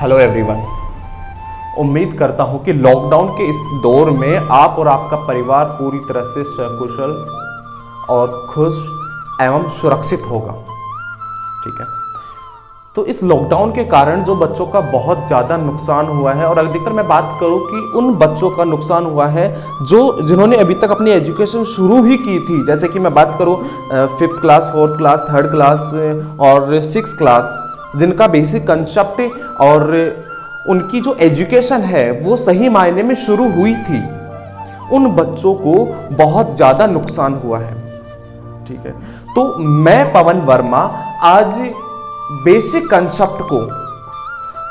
Hello everyone. उम्मीद करता हूं कि लॉकडाउन के इस दौर में आप और आपका परिवार पूरी तरह से सकुशल और खुश एवं सुरक्षित होगा। ठीक है, तो इस लॉकडाउन के कारण जो बच्चों का बहुत ज़्यादा नुकसान हुआ है, और अधिकतर मैं बात करूं कि उन बच्चों का नुकसान हुआ है जिन्होंने अभी तक अपनी एजुकेशन शुरू ही की थी। जैसे कि मैं बात करूं 5th class, 4th class, 3rd class और 6th क्लास, जिनका बेसिक कंसेप्ट और उनकी जो एजुकेशन है वो सही मायने में शुरू हुई थी, उन बच्चों को बहुत ज़्यादा नुकसान हुआ है। ठीक है, तो मैं पवन वर्मा आज बेसिक कंसेप्ट को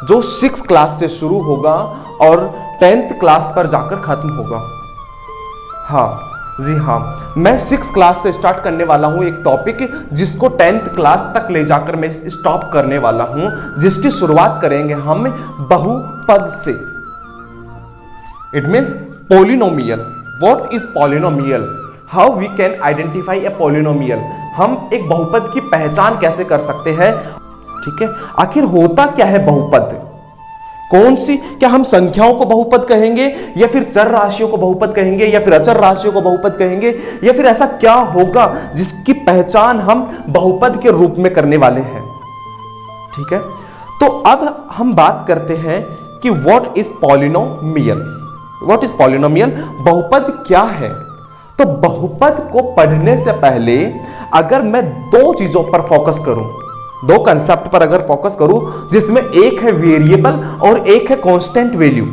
जो 6th क्लास से शुरू होगा और 10th क्लास पर जाकर खत्म होगा। हाँ जी हाँ, मैं 6th क्लास से स्टार्ट करने वाला हूं एक टॉपिक जिसको 10th क्लास तक ले जाकर मैं स्टॉप करने वाला हूं, जिसकी शुरुआत करेंगे हम बहुपद से। It means polynomial. What is polynomial? How we can identify a polynomial? हम एक बहुपद की पहचान कैसे कर सकते हैं? ठीक है, आखिर होता क्या है बहुपद? कौन सी, क्या हम संख्याओं को बहुपद कहेंगे, या फिर चर राशियों को बहुपद कहेंगे, या फिर अचर राशियों को बहुपद कहेंगे, या फिर ऐसा क्या होगा जिसकी पहचान हम बहुपद के रूप में करने वाले हैं? ठीक है, तो अब हम बात करते हैं कि what is polynomial. What is polynomial? बहुपद क्या है? तो बहुपद को पढ़ने से पहले अगर मैं दो चीजों पर फोकस करूं, दो कंसेप्ट पर अगर फोकस करूं, जिसमें एक है वेरिएबल और एक है कांस्टेंट वैल्यू।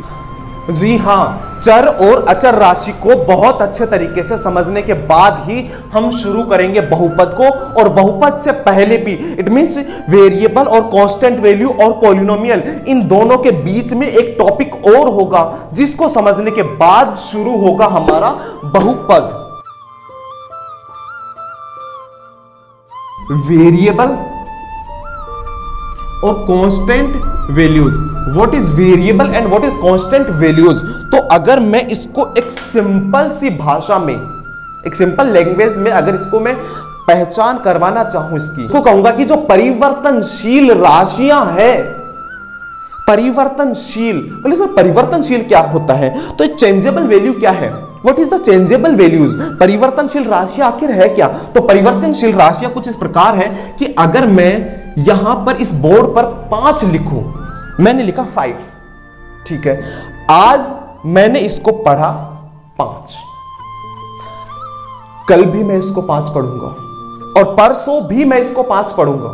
जी हां, चर और अचर राशि को बहुत अच्छे तरीके से समझने के बाद ही हम शुरू करेंगे बहुपद को। और बहुपद से पहले भी, इट मींस वेरिएबल और कांस्टेंट वैल्यू और पॉलिनोमियल, इन दोनों के बीच में एक टॉपिक और होगा जिसको समझने के बाद शुरू होगा हमारा बहुपद। वेरिएबल और constant values. What is variable and what is constant values? तो अगर मैं इसको एक सिंपल सी भाषा में, एक सिंपल लैंग्वेज में अगर इसको मैं पहचान करवाना चाहूं इसकी, तो कहूंगा कि जो परिवर्तनशील राशियां हैं, परिवर्तनशील। बोले सर परिवर्तनशील क्या होता है? तो चेंजेबल वैल्यू क्या है? What is the changeable values? परिवर्तनशील राशियां आखिर है क्या? तो परिवर्तनशील राशियां कुछ इस प्रकार है कि अगर मैं यहां पर इस बोर्ड पर 5 लिखूं, मैंने लिखा 5, ठीक है, आज मैंने इसको पढ़ा 5, कल भी मैं इसको 5 पढ़ूंगा, और परसों भी मैं इसको 5 पढ़ूंगा,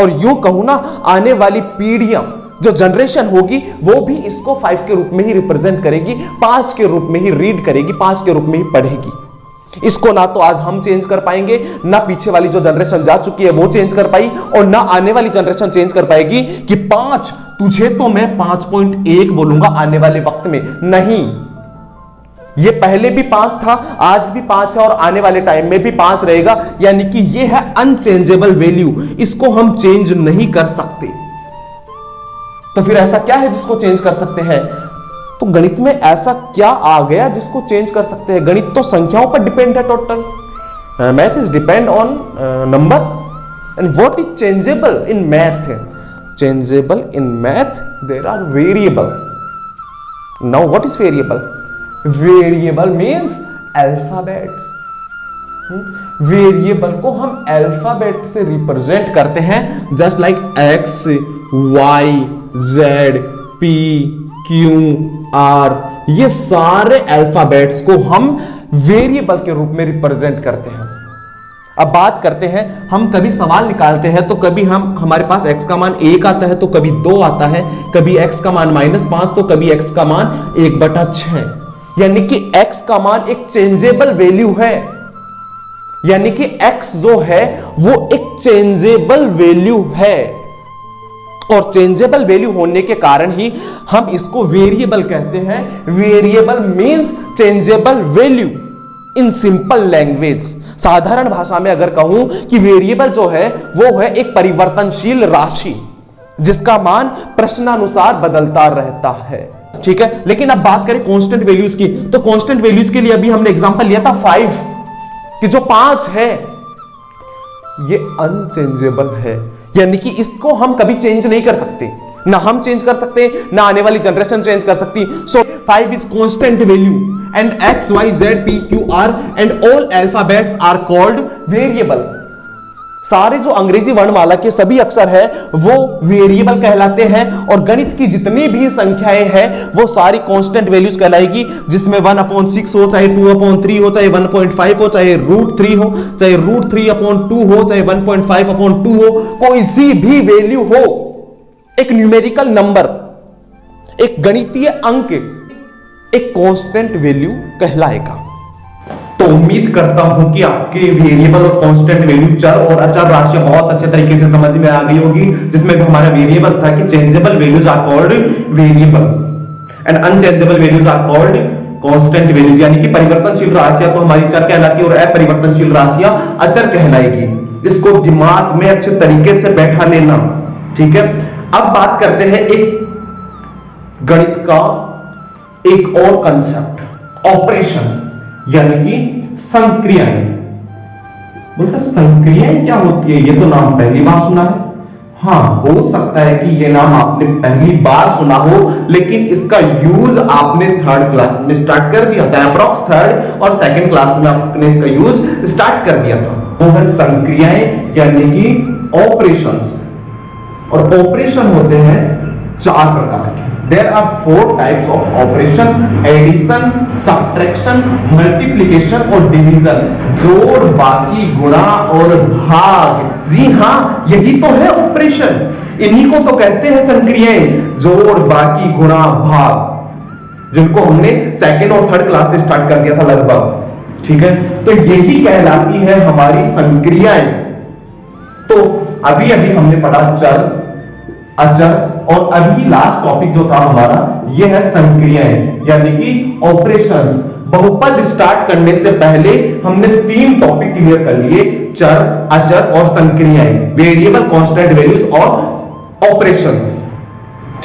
और यूं कहूं ना, आने वाली पीढ़ियां, जो जनरेशन होगी, वो भी इसको 5 के रूप में ही रिप्रेजेंट करेगी, 5 के रूप में ही रीड करेगी, 5 के रूप में ही पढ़ेगी। इसको ना तो आज हम चेंज कर पाएंगे, ना पीछे वाली जो जनरेशन जा चुकी है वो चेंज कर पाई, और ना आने वाली जनरेशन चेंज कर पाएगी कि 5 तुझे तो मैं 5.1 बोलूंगा आने वाले वक्त में। नहीं, ये पहले भी 5 था, आज भी 5 है, और आने वाले टाइम में भी 5 रहेगा। यानी कि ये है अनचेंजेबल वैल्यू, इसको हम चेंज नहीं कर सकते। तो फिर ऐसा क्या है जिसको चेंज कर सकते हैं? तो गणित में ऐसा क्या आ गया जिसको चेंज कर सकते हैं? गणित तो संख्याओं पर डिपेंड है टोटल। Math is depend on numbers, and what is changeable in math? Changeable in math there are variable. Now what is variable? Variable means alphabets. Variable को हम अल्फाबेट से रिप्रेजेंट करते हैं, just like X, Y, Z, P, Q, R, ये सारे alphabets को हम variable के रूप में रिप्रेजेंट करते हैं। अब बात करते हैं, हम कभी सवाल निकालते हैं तो कभी हमारे पास x का मान 1 आता है, तो कभी 2 आता है, कभी x का मान -5, तो कभी x का मान 1/6। यानी कि x का मान एक चेंजेबल वैल्यू है, यानी कि x जो है वो एक चेंजेबल वैल्यू है, और चेंजेबल वैल्यू होने के कारण ही हम इसको वेरिएबल कहते हैं। Variable means changeable value in simple language. साधारण भाषा में अगर कहूं कि वेरिएबल जो है वो है एक परिवर्तनशील राशि जिसका मान प्रश्नानुसार बदलता रहता है। ठीक है, लेकिन अब बात करें कांस्टेंट वैल्यूज की, तो कांस्टेंट वैल्यूज के लिए अभी हमने एग्जांपल लिया था 5, कि जो 5 है ये अनचेंजेबल है, यानी कि इसको हम कभी चेंज नहीं कर सकते। ना हम चेंज कर सकते, ना आने वाली जनरेशन चेंज कर सकती। So 5 is constant value and x, y, z, p, q, r and all alphabets are called variable. सारे जो अंग्रेजी वर्णमाला के सभी अक्षर है वो वेरिएबल कहलाते हैं, और गणित की जितनी भी संख्याएं हैं वो सारी कांस्टेंट वैल्यूज कहलाएगी, जिसमें 1/6 हो, चाहे 2/3 हो, चाहे 1.5 हो, चाहे √3 हो, चाहे √3/2 हो, चाहे 1.5/2 हो, कोई सी भी वैल्यू हो, एक न्यूमेरिकल नंबर, एक गणितीय अंक एक कांस्टेंट वैल्यू कहलाएगा। तो उम्मीद करता हूं कि आपके वेरिएबल और कांस्टेंट वैल्यू, चर और अचर राशियां बहुत अच्छे तरीके से समझ में आ गई होगी, जिसमें हमारा वेरिएबल था कि changeable values are called variable and unchangeable values are called constant values, यानी कि परिवर्तनशील राशियां तो हमारी चर कहलाती है और अपरिवर्तनशील राशियां अचर कहलाएगी। इसको दिमाग में अच्छे तरीके से बैठा लेना, ठीक है। अब बात करते हैं एक गणित का एक और कंसेप्ट, ऑपरेशन, यानी कि संक्रियाएं। बोल सर संक्रियाएं क्या होती है? ये तो नाम पहली बार सुना है। हाँ, हो सकता है कि ये नाम आपने पहली बार सुना हो, लेकिन इसका यूज आपने 3rd क्लास में स्टार्ट कर दिया था, अप्रॉक्स 3rd और 2nd क्लास में आपने इसका यूज स्टार्ट कर दिया था। वो है संक्रियाएं, यानी कि ऑपरेशंस। और ऑपरेशन होते हैं 4 प्रकार के। There are 4 types of operation: addition, subtraction, multiplication और डिवीजन। जोड़, बाकी, गुणा और भाग। जी हाँ, यही तो है ऑपरेशन, इन्हीं को तो कहते हैं संक्रियाएं, जोड़, बाकी, गुणा, भाग, जिनको हमने 2nd और 3rd क्लास से स्टार्ट कर दिया था लगभग, ठीक है। तो यही कहलाती है हमारी संक्रियाएं। तो अभी अभी हमने पढ़ा चर, अचर, और अभी लास्ट टॉपिक जो था हमारा ये है संक्रियाएं, यानी कि ऑपरेशंस। बहुपद स्टार्ट करने से पहले हमने 3 टॉपिक क्लियर कर लिए, चर, अचर और संक्रियाएं, वेरिएबल, कांस्टेंट वैल्यूज और ऑपरेशंस,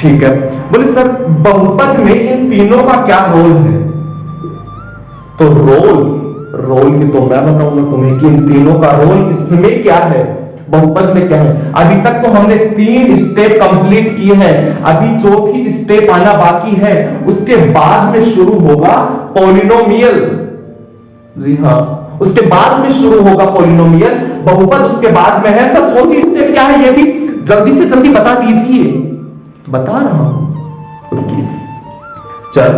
ठीक है। बोले सर बहुपद में इन तीनों का क्या रोल है? तो रोल की तो मैं बताऊंगा तुम्हें कि इन तीनों का रोल इसमें क्या है, बहुपद में क्या है। अभी तक तो हमने 3 स्टेप कंप्लीट किए हैं, अभी 4थी स्टेप आना बाकी है, उसके बाद में शुरू होगा पॉलिनोमियल। जी हाँ, उसके बाद में शुरू होगा पॉलिनोमियल, बहुपद उसके बाद में है। सब 4थी स्टेप क्या है ये भी जल्दी से जल्दी बता दीजिए। बता रहा हूं, रुकिए। चर,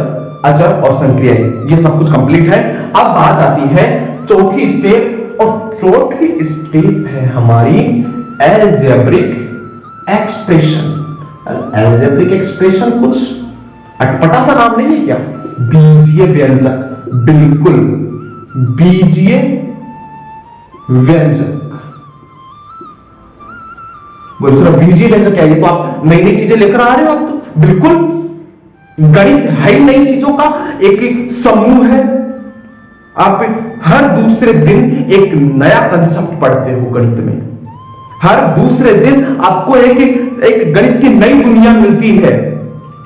अचर और संक्रियाएं, ये सब कुछ कंप्लीट है। अब बात आती है 4थी स्टेप, और 4थी स्टेप है हमारी अलजेब्रिक एक्सप्रेशन। अलजेब्रिक एक्सप्रेशन कुछ अटपटा सा नाम नहीं है क्या? बीजीय व्यंजक, बिल्कुल बीजीय व्यंजक। बोल सर बीजीय व्यंजक क्या है? ये तो आप नई नई चीजें लेकर आ रहे हो। आप तो बिल्कुल, गणित है नई चीजों का एक समूह है। आप हर दूसरे दिन एक नया कंसेप्ट पढ़ते हो गणित में, हर दूसरे दिन आपको एक गणित की नई दुनिया मिलती है।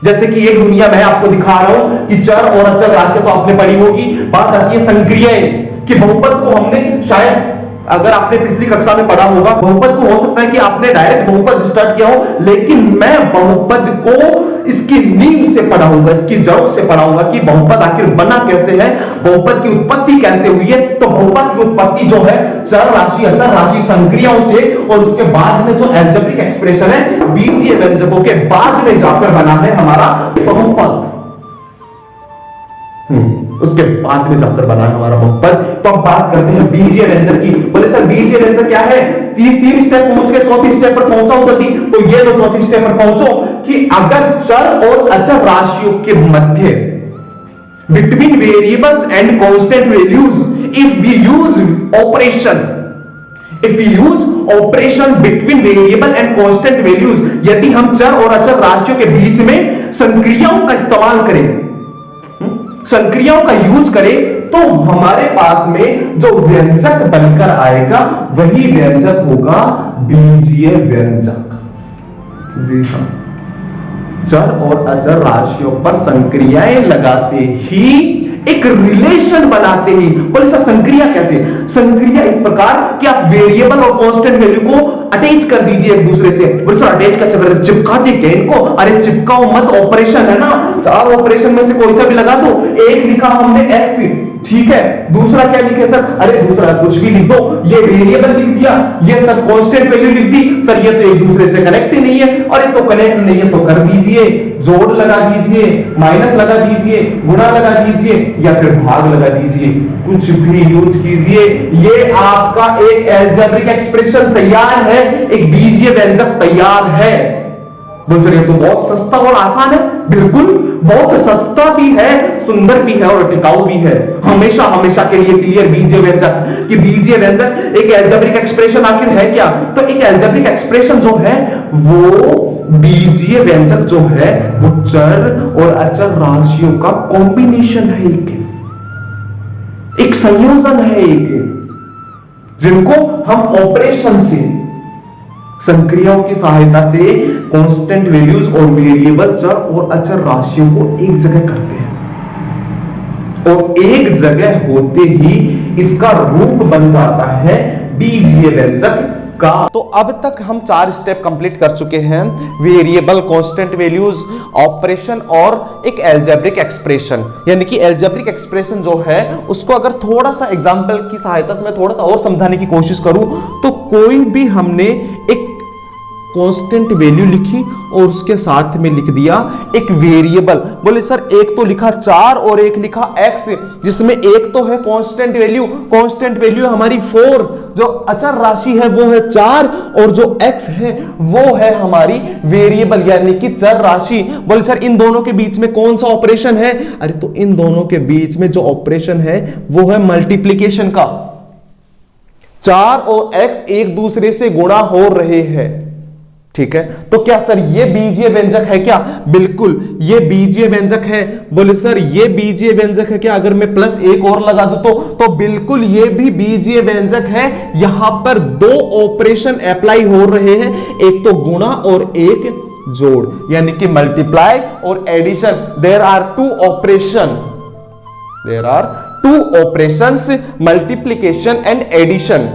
जैसे कि एक दुनिया मैं आपको दिखा रहा हूं कि चर और अचर राशियां तो आपने पढ़ी होगी। बात आती है संक्रियाएं कि बहुपद को हमने शायद, अगर आपने पिछली कक्षा में पढ़ा होगा, बहुपद को हो सकता है कि आपने डायरेक्ट बहुपद स्टार्ट किया हो, लेकिन मैं बहुपद को इसकी नींव से पढ़ाऊंगा, इसकी जड़ों से पढ़ाऊंगा कि बहुपद आखिर बना कैसे है, बहुपद की उत्पत्ति कैसे हुई है। तो बहुपद की उत्पत्ति जो है चर राशि, अचर राशि, संक्रियाओं से, और उसके बाद में जो अलजेब्रिक एक्सप्रेशन है बीजीय व्यंजकों के बाद में जाकर बना है हमारा बहुपद। उसके बाद में जाकर बना है हमारा बहुपद। तो अब बात करते हैं बीजीय व्यंजक की। बोले सर बीजीय व्यंजक क्या है? 3 स्टेप पहुंच गए, 4थी स्टेप पर पहुंचा हूं जल्दी। तो ये लो 4थी स्टेप पर पहुंचो कि अगर चर और अचर राशियों के मध्य, between variables and constant values, if we use operation between variable and constant values, यदि हम चर और अचर राशियों के बीच में संक्रियाओं का इस्तेमाल करें, संक्रियाओं का यूज करें, तो हमारे पास में जो व्यंजक बनकर आएगा वही व्यंजक होगा बीजीय व्यंजक। जी हाँ, चर और अचर राशियों पर संक्रियाएं लगाते ही एक रिलेशन बनाते ही। बोले सर संक्रिया कैसे? संक्रिया इस प्रकार कि आप वेरिएबल और कांस्टेंट वैल्यू को अटैच कर दीजिए एक दूसरे से। बोले सर अटैच कैसे करते? चिपका दीजिए इनको। अरे चिपकाओ मत, ऑपरेशन है ना, 4 ऑपरेशन में से कोई सा भी लगा दो। एक लिखा हमने एक्स, ठीक है, दूसरा क्या लिखे सर? अरे दूसरा कुछ भी लिख दो, ये वेरिएबल लिख दिया, ये सब कांस्टेंट वैल्यू लिख दी सर, ये तो एक दूसरे से कनेक्ट ही नहीं है। अरे तो कनेक्ट नहीं है तो कर दीजिए, जोड़ लगा दीजिए, माइनस लगा दीजिए, गुणा लगा दीजिए या फिर भाग लगा दीजिए, कुछ भी यूज कीजिए। ये आपका एक अलजेब्रिक एक्सप्रेशन तैयार है, एक बीजीय व्यंजक तैयार है। बोल ये तो बहुत सस्ता और आसान है। बिल्कुल, बहुत सस्ता भी है, सुंदर भी है और टिकाऊ भी है। हमेशा हमेशा के लिए क्लियर बीजीय व्यंजक कि बीजीय व्यंजक एक अलजेब्रिक एक्सप्रेशन आखिर है क्या? तो एक अलजेब्रिक एक्सप्रेशन जो है वो बीजीय व्यंजक जो है वो चर और अचर राशियों का कॉम्बिनेशन है, एक संयोजन है, एक जिनको हम ऑपरेशन से, संक्रियाओं की सहायता से कांस्टेंट वैल्यूज और वेरिएबल चर और अचर राशियों को एक जगह करते हैं और एक जगह होते ही इसका रूप बन जाता है बीजीय व्यंजक का। तो अब तक हम 4 स्टेप कंप्लीट कर चुके हैं, वेरिएबल, कांस्टेंट वैल्यूज, ऑपरेशन और एक अलजेब्रिक एक्सप्रेशन। यानी कि अलजेब्रिक एक्सप्रेशन जो है उसको अगर थोड़ा सा एग्जांपल की सहायता से मैं थोड़ा सा और समझाने की कोशिश करूं तो कोई भी हमने एक कांस्टेंट वैल्यू लिखी और उसके साथ में लिख दिया एक वेरिएबल। बोले सर एक तो लिखा 4 और एक लिखा x, जिसमें एक तो है कांस्टेंट वैल्यू, कांस्टेंट वैल्यू हमारी 4, जो अचर राशि है वो है 4 और जो x है वो है हमारी वेरिएबल यानी कि चर राशि। बोले सर इन दोनों के बीच में कौन सा ऑपरेशन है? अरे तो इन दोनों के बीच में जो ऑपरेशन है वो है मल्टीप्लीकेशन का। 4 और x एक दूसरे से गुणा हो रहे हैं, ठीक है। तो क्या सर ये बीजीय व्यंजक है क्या? बिल्कुल ये बीजीय व्यंजक है। बोले सर ये बीजीय व्यंजक है क्या? अगर मैं प्लस एक और लगा दूं तो बिल्कुल ये भी बीजीय व्यंजक है। यहां पर 2 ऑपरेशन अप्लाई हो रहे हैं, एक तो गुणा और एक जोड़, यानी कि मल्टीप्लाई और addition. There are 2 operation, there are 2 operations, multiplication and addition.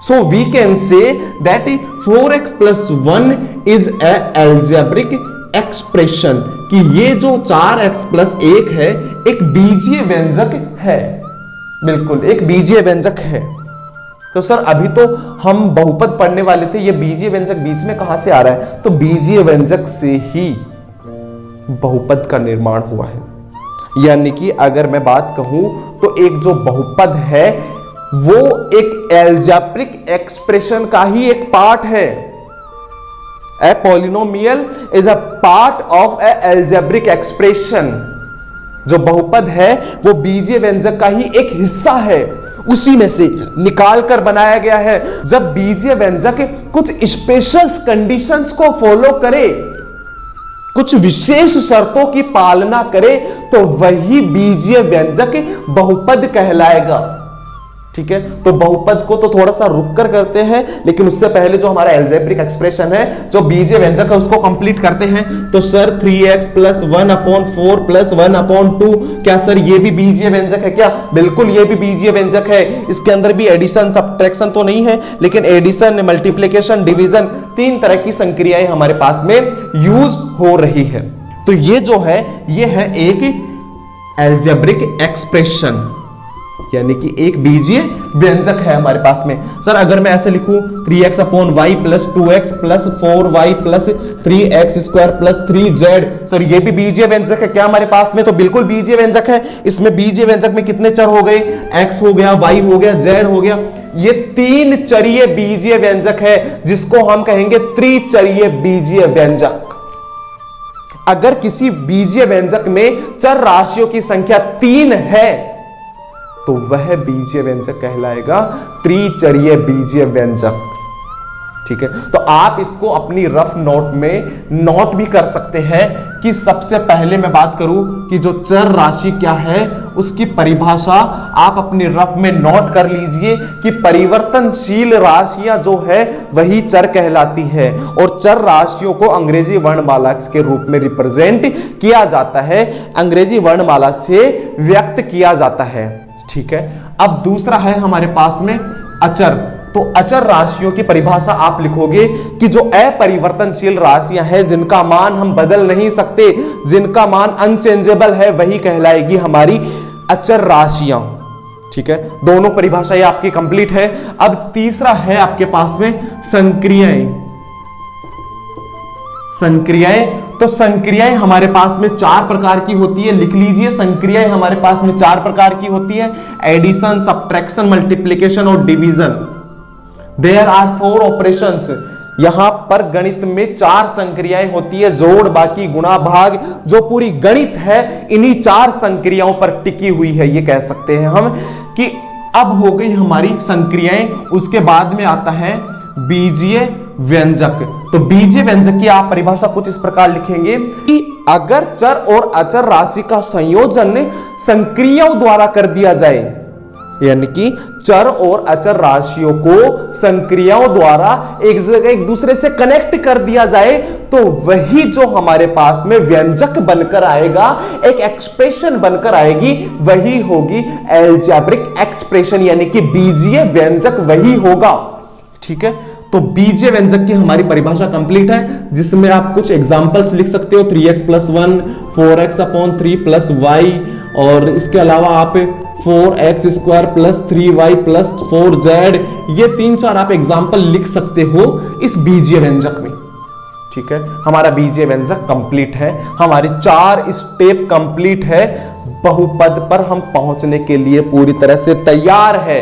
So we can say that 4x plus 1 is a algebraic expression कि ये जो 4x plus 1 है एक बीजीय व्यंजक है, बिल्कुल एक बीजीय व्यंजक है। तो सर अभी तो हम बहुपद पढ़ने वाले थे, ये बीजीय व्यंजक बीच में कहां से आ रहा है? तो बीजीय व्यंजक से ही बहुपद का निर्माण हुआ है। यानी कि अगर मैं बात कहूं तो एक जो बहुपद है वो एक अलजेब्रिक एक्सप्रेशन का ही एक पार्ट है। A polynomial is a part of A algebraic expression. जो बहुपद है वो बीजीय व्यंजक का ही एक हिस्सा है, उसी में से निकाल कर बनाया गया है। जब बीजीय व्यंजक कुछ स्पेशल कंडीशंस को फॉलो करे, कुछ विशेष शर्तों की पालना करे, तो वही बीजीय व्यंजक बहुपद कहलाएगा, ठीक है। तो बहुपद को तो थोड़ा सा रुक कर करते हैं, लेकिन उससे पहले जो हमारा अलजेब्रिक एक्सप्रेशन है, जो बीजीय व्यंजक है, उसको कंप्लीट करते हैं। तो सर 3x प्लस 1/4 प्लस 1/2, क्या सर ये भी बीजीय व्यंजक है क्या? बिल्कुल ये भी बीजीय व्यंजक है। इसके अंदर भी एडिशन सब्ट्रैक्शन तो नहीं है, लेकिन एडिशन, मल्टीप्लिकेशन, डिवीजन, 3 तरह की संक्रियाएं हमारे पास में यूज हो रही है। तो ये जो है ये है एक अलजेब्रिक एक्सप्रेशन, यानी कि एक बीजीय व्यंजक है हमारे पास में। सर अगर मैं ऐसे लिखूं 3x/y plus 2x plus 4y plus 3x square plus 3z, sir ये भी बीजीय व्यंजक है क्या हमारे पास में? तो बिल्कुल बीजीय व्यंजक है। इसमें बीजीय व्यंजक में कितने चर हो गए? x हो गया, y हो गया, z हो गया। ये 3 चरीय बीजीय व्यंजक है, जिसको हम कहेंगे त्रिचरीय बीजीय व्यंजक। अगर किसी बीजीय व्यंजक में चर राशियों की संख्या 3 है तो वह बीजीय व्यंजक कहलाएगा त्रिचरीय बीजीय व्यंजक, ठीक है। तो आप इसको अपनी रफ नोट में नोट भी कर सकते हैं कि सबसे पहले मैं बात करूं कि जो चर राशि क्या है उसकी परिभाषा आप अपनी रफ में नोट कर लीजिए कि परिवर्तनशील राशियां जो है वही चर कहलाती है, और चर राशियों को अंग्रेजी वर्णमाला के रूप में रिप्रेजेंट किया जाता है, अंग्रेजी वर्णमाला से व्यक्त किया जाता है, ठीक है। अब दूसरा है हमारे पास में अचर। तो अचर राशियों की परिभाषा आप लिखोगे कि जो अपरिवर्तनशील राशियां हैं, जिनका मान हम बदल नहीं सकते, जिनका मान अनचेंजेबल है, वही कहलाएगी हमारी अचर राशियां। ठीक है, दोनों परिभाषा ये आपकी कंप्लीट है। अब तीसरा है आपके पास में संक्रियाएं। संक्रियाएं, तो संक्रियाएं हमारे पास में 4 प्रकार की होती है, लिख लीजिए। संक्रियाएं हमारे पास में 4 प्रकार की होती है, एडिशन, सब्ट्रैक्शन, मल्टीप्लिकेशन और डिवीजन। There are 4 operations. यहां पर गणित में 4 संक्रियाएं होती है, जोड़, बाकी, गुणा, भाग। जो पूरी गणित है इन्हीं 4 संक्रियाओं पर टिकी हुई है, ये कह सकते हैं हम कि अब हो गई हमारी संक्रियाएं। उसके बाद में आता है बीजीय व्यंजक। तो बीजीय व्यंजक की आप परिभाषा कुछ इस प्रकार लिखेंगे कि अगर चर और अचर राशि का संयोजन संक्रियाओं द्वारा कर दिया जाए, यानी कि चर और अचर राशियों को संक्रियाओं द्वारा एक दूसरे से कनेक्ट कर दिया जाए, तो वही जो हमारे पास में व्यंजक बनकर आएगा, एक एक्सप्रेशन बनकर आएगी, वही होगी अलजेब्रिक एक्सप्रेशन, यानी कि बीजीय व्यंजक वही होगा। ठीक है, तो बीजीय व्यंजक की हमारी परिभाषा कंप्लीट है, जिसमें आप कुछ एग्जांपल्स लिख सकते हो, 3x + 1, 4x/3 + y, और इसके अलावा आप 4x² + 3y + 4z, ये 3-4 आप एग्जांपल लिख सकते हो इस बीजीय व्यंजक में। ठीक है, हमारा बीजीय व्यंजक कंप्लीट है, हमारी 4 स्टेप कंप्लीट है, बहुपद पर हम पहुंचने के लिए पूरी तरह से तैयार है।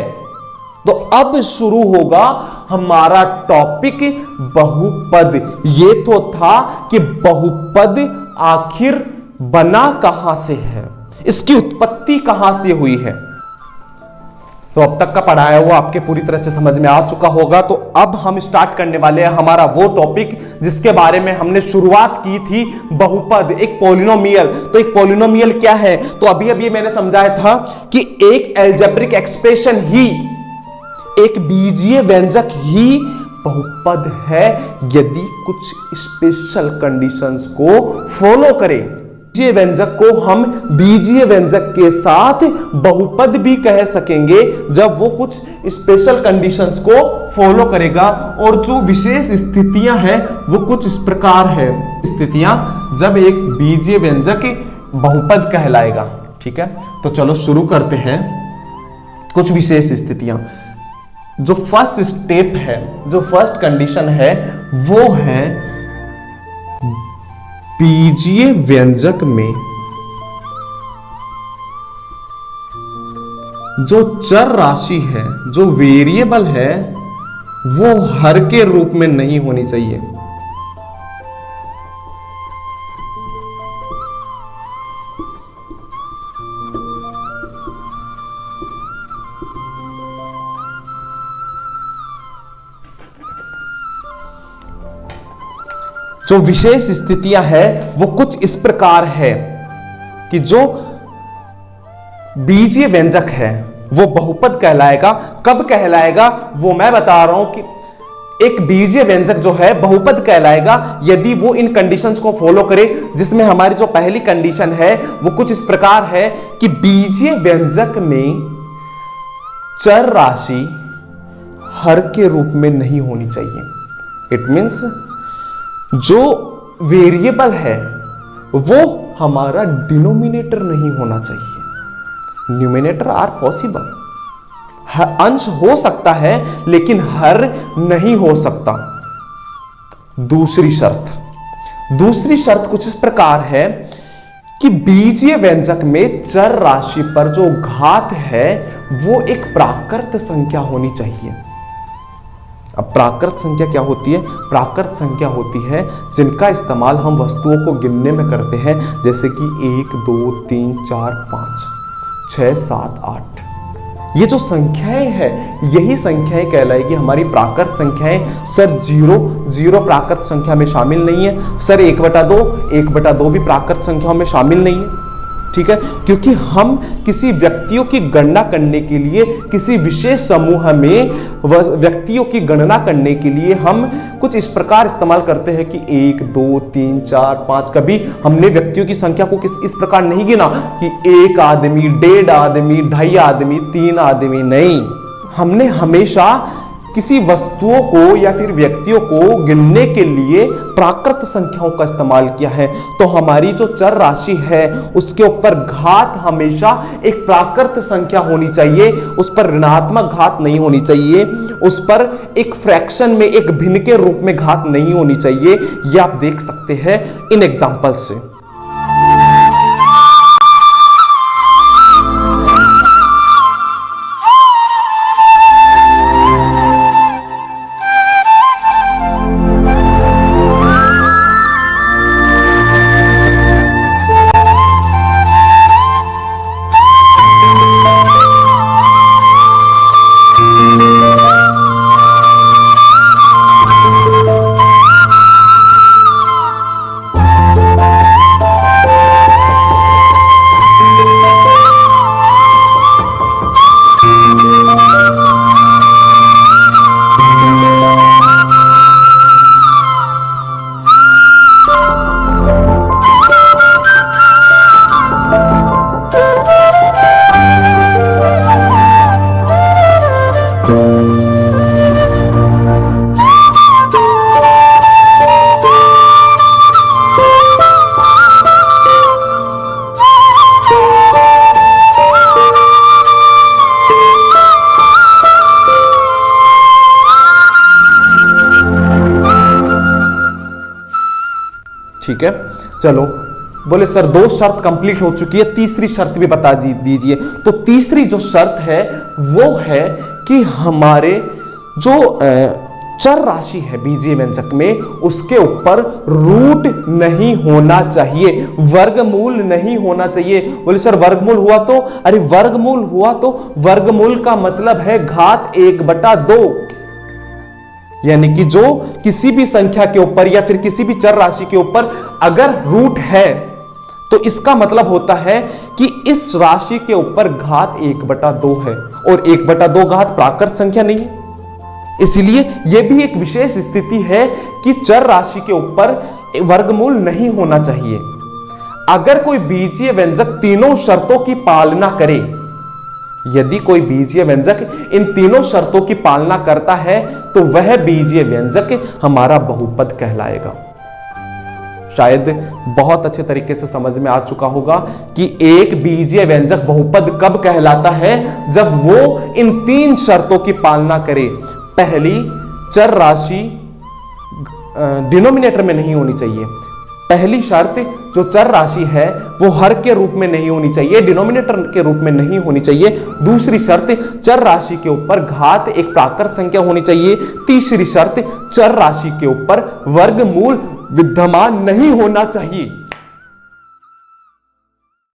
तो अब शुरू होगा हमारा टॉपिक बहुपद। ये तो था कि बहुपद आखिर बना कहां से है, इसकी उत्पत्ति कहां से हुई है। तो अब तक का पढ़ाया हुआ आपके पूरी तरह से समझ में आ चुका होगा। तो अब हम स्टार्ट करने वाले हैं हमारा वो टॉपिक जिसके बारे में हमने शुरुआत की थी, बहुपद, एक पॉलिनोमियल। तो एक पॉलिनोमियल क्या है, तो अभी अभी मैंने समझाया था कि एक अलजेब्रिक एक्सप्रेशन ही, एक बीजीय व्यंजक ही बहुपद है यदि कुछ स्पेशल कंडीशंस को फॉलो करे। बीजीय व्यंजक को हम बीजीय व्यंजक के साथ बहुपद भी कह सकेंगे जब वो कुछ स्पेशल कंडीशंस को फॉलो करेगा। और जो विशेष स्थितियां हैं वो कुछ इस प्रकार है, स्थितियां जब एक बीजीय व्यंजक बहुपद कहलाएगा। ठीक है, तो चलो शुरू करते हैं। कुछ विशेष स्थितियां, जो फर्स्ट स्टेप है, जो फर्स्ट कंडीशन है, वो है बीजीय व्यंजक में जो चर राशि है, जो वेरिएबल है, वो हर के रूप में नहीं होनी चाहिए। जो विशेष स्थितियां हैं वो कुछ इस प्रकार है कि जो बीजीय व्यंजक है वो बहुपद कहलाएगा। कब कहलाएगा वो मैं बता रहा हूं कि एक बीजीय व्यंजक जो है बहुपद कहलाएगा यदि वो इन कंडीशंस को फॉलो करे, जिसमें हमारी जो पहली कंडीशन है वो कुछ इस प्रकार है कि बीजीय व्यंजक में चर राशि हर के रूप में नहीं होनी चाहिए। इट मींस जो वेरिएबल है वो हमारा डिनोमिनेटर नहीं होना चाहिए। न्यूमिनेटर आर पॉसिबल, अंश हो सकता है लेकिन हर नहीं हो सकता। दूसरी शर्त कुछ इस प्रकार है कि बीजीय व्यंजक में चर राशि पर जो घात है वो एक प्राकृत संख्या होनी चाहिए। अब प्राकृत संख्या क्या होती है? प्राकृत संख्या होती है जिनका इस्तेमाल हम वस्तुओं को गिनने में करते हैं, जैसे कि 1 2 3 4 5 6 7 8। ये जो संख्याएं हैं यही संख्याएं कहलाएगी हमारी प्राकृत संख्याएं। सर जीरो प्राकृत संख्या में शामिल नहीं है, सर 1/2 भी प्राकृत संख्याओं में शामिल नहीं है। ठीक है, क्योंकि हम किसी व्यक्तियों की गणना करने के लिए, किसी विशेष समूह में व्यक्तियों की गणना करने के लिए हम कुछ इस प्रकार इस्तेमाल करते हैं कि 1 2 3 4 5। कभी हमने व्यक्तियों की संख्या को इस प्रकार नहीं गिना कि 1 आदमी, 1.5 आदमी, 2.5 आदमी, 3 आदमी। नहीं, हमने हमेशा किसी वस्तुओं को या फिर व्यक्तियों को गिनने के लिए प्राकृत संख्याओं का इस्तेमाल किया है। तो हमारी जो चर राशि है उसके ऊपर घात हमेशा एक प्राकृत संख्या होनी चाहिए, उस पर ऋणात्मक घात नहीं होनी चाहिए, उस पर एक फ्रैक्शन में एक भिन्न के रूप में घात नहीं होनी चाहिए। ये आप देख सकते हैं इन एग्जांपल से। ठीक है, चलो बोले सर 2 शर्त कंप्लीट हो चुकी है, तीसरी शर्त भी बता दीजिए। तो तीसरी जो शर्त है वो है कि हमारे जो चर राशि है बीजीय व्यंजक में उसके ऊपर रूट नहीं होना चाहिए, वर्गमूल नहीं होना चाहिए। बोले सर वर्गमूल हुआ तो, अरे वर्गमूल हुआ तो वर्गमूल का मतलब है घात 1/2, यानी कि जो किसी भी संख्या के ऊपर या फिर किसी भी चर राशि के ऊपर अगर रूट है तो इसका मतलब होता है कि इस राशि के ऊपर घात 1/2 है, और 1/2 घात प्राकृत संख्या नहीं है। इसलिए यह भी एक विशेष स्थिति है कि चर राशि के ऊपर वर्गमूल नहीं होना चाहिए। अगर कोई बीजीय व्यंजक तीनों शर्तों की पालना करे, यदि कोई बीजीय व्यंजक इन तीनों शर्तों की पालना करता है तो वह बीजीय व्यंजक हमारा बहुपद कहलाएगा। शायद बहुत अच्छे तरीके से समझ में आ चुका होगा कि एक बीजीय व्यंजक बहुपद कब कहलाता है, जब वो इन 3 शर्तों की पालना करे। पहली, चर राशि डिनोमिनेटर में नहीं होनी चाहिए। पहली शर्त, जो चर राशि है वो हर के रूप में नहीं होनी चाहिए, डिनोमिनेटर के रूप में नहीं होनी चाहिए। दूसरी शर्त, चर राशि के ऊपर घात एक प्राकृत संख्या होनी चाहिए। तीसरी शर्त, चर राशि के ऊपर वर्गमूल विद्यमान नहीं होना चाहिए।